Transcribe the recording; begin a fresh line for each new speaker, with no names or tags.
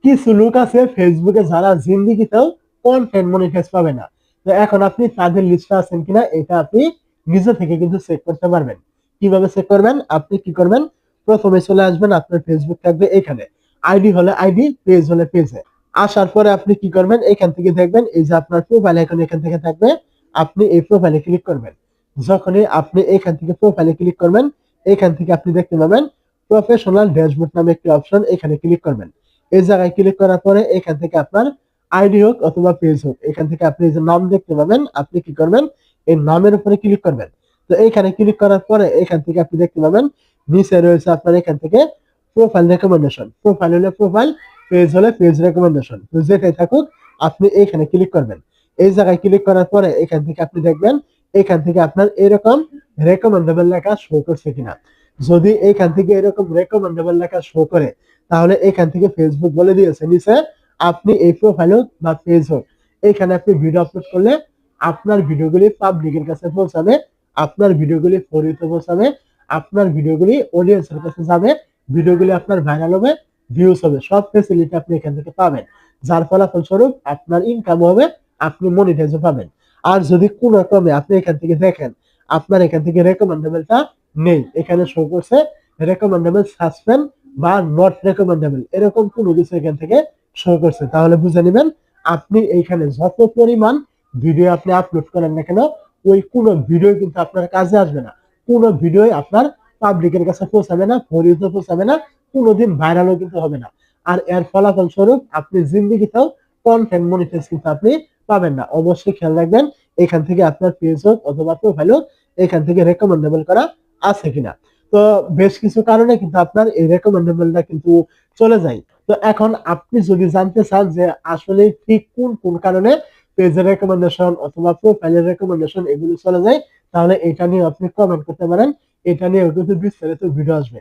কিছু লোক আছে ফেসবুকে যারা জিন্দেগিতেও কন্টেন্ট মনিটাইজ পাবে না। তো এখন আপনি তাদের লিস্টে আছেন কিনা এটা আপনি নিজে থেকে কিন্তু চেক করতে পারবেন। কিভাবে চেক করবেন? আপনি কি করবেন? প্রথমে চলে আসবেন, আপনার ফেসবুক থাকবে এখানে, আইডি হলে আইডি, পেজ হলে পেজে। আসার পরে আপনি কি করবেন? এখান থেকে দেখবেন এই যে আপনার প্রোফাইল আইকন এখান থেকে থাকবে, আপনি এই প্রোফাইলে ক্লিক করবেন। যখনই আপনি এখান থেকে প্রোফাইলে ক্লিক করবেন, এখান থেকে আপনি দেখতে পাবেন প্রফেশনাল ড্যাশবোর্ড নামে একটি অপশন, এখানে ক্লিক করবেন। এই জায়গায় ক্লিক করার পরে এখান থেকে আপনার আইডি হোক অথবা পেজ হোক, এখান থেকে আপনি যে নাম দেখতে পাবেন, আপনি কি করবেন? এই নামের উপরে ক্লিক করবেন। তো এখানে ক্লিক করার পরে এখান থেকে আপনি দেখতে পাবেন নিচে রয়েছে আপনার এখান থেকে প্রোফাইল রেকমেন্ডেশন। প্রোফাইল হলে প্রোফাইল, পেজ হলে পেজ রেকমেন্ডেশন। তো যেটাই থাকুক আপনি এখানে ক্লিক করবেন। এই জায়গায় ক্লিক করার পরে এখান থেকে আপনি দেখবেন এখান থেকে আপনার এরকম রেকমেন্ডেবল লেখা শো করছে কিনা। যদি এখান থেকে এরকম রেকমেন্ডেবল লেখা শো করে, তাহলে এখান থেকে ফেসবুক বলে দিয়েছে নিচে আপনি এই প্রোফাইল হোক বা পেজ হোক, এখানে আপনি ভিডিও আপলোড করলে আপনার ভিডিওগুলি পাবলিকের কাছে পৌঁছাবে, আপনার ভিডিওগুলি ফর ইউতে পৌঁছাবে, আপনার ভিডিওগুলি অডিয়েন্সের কাছে যাবে, ভিডিওগুলি আপনার ভাইরাল হবে, ভিউজ হবে, সব ফেসিলিটি আপনি এখান থেকে পাবেন। যার ফলাফল স্বরূপ আপনার ইনকাম হবে, আপনি মনিটাইজও পাবেন। আর যদি কোনো ক্রমে আপনি এখান থেকে দেখেন আপনার এখান থেকে রেকমেন্ডেবলটা নেই, এখানে শো করছে রেকমেন্ডেবল সাসপেন্ড বা নট রেকমেন্ডেবল, এরকম কোনো কিছু এখান থেকে শো করছে, তাহলে বুঝে নেবেন আপনি এইখানে যত পরিমাণ ভিডিও আপনি আপলোড করেন না কেন, ওই কোনো ভিডিও কিন্তু আপনার কাজে আসবে না। কোনো ভিডিও আপনার পাবলিকের কাছে পৌঁছাবে না, ফরিতে পৌঁছাবে না, কোনোদিন ভাইরালও কিন্তু হবে না। আর এর ফলাফল স্বরূপ আপনি জিন্দিগিতেও কন্টেন্ট মনিটাইজ কিন্তু আপনি পাবেন না। অবশ্যই খেয়াল রাখবেন এখান থেকে আপনার পেজ হোক অথবা প্রোফাইল হোক, এখান থেকে রেকমেন্ডেবল করা আছে কিনা। তো বেশ কিছু কারণে কিন্তু আপনার এই রেকমেন্ডেবলটা কিন্তু চলে যায়। তো এখন আপনি যদি জানতে চান যে আসলে ঠিক কোন কোন কারণে পেজের রেকমেন্ডেশন অথবা প্রোফাইলের রেকমেন্ডেশন এগুলো চলে যায়, তাহলে এটা নিয়ে আপনি কমেন্ট করতে পারেন। এটা নিয়ে কিন্তু বিস্তারিত ভিডিও আসবে।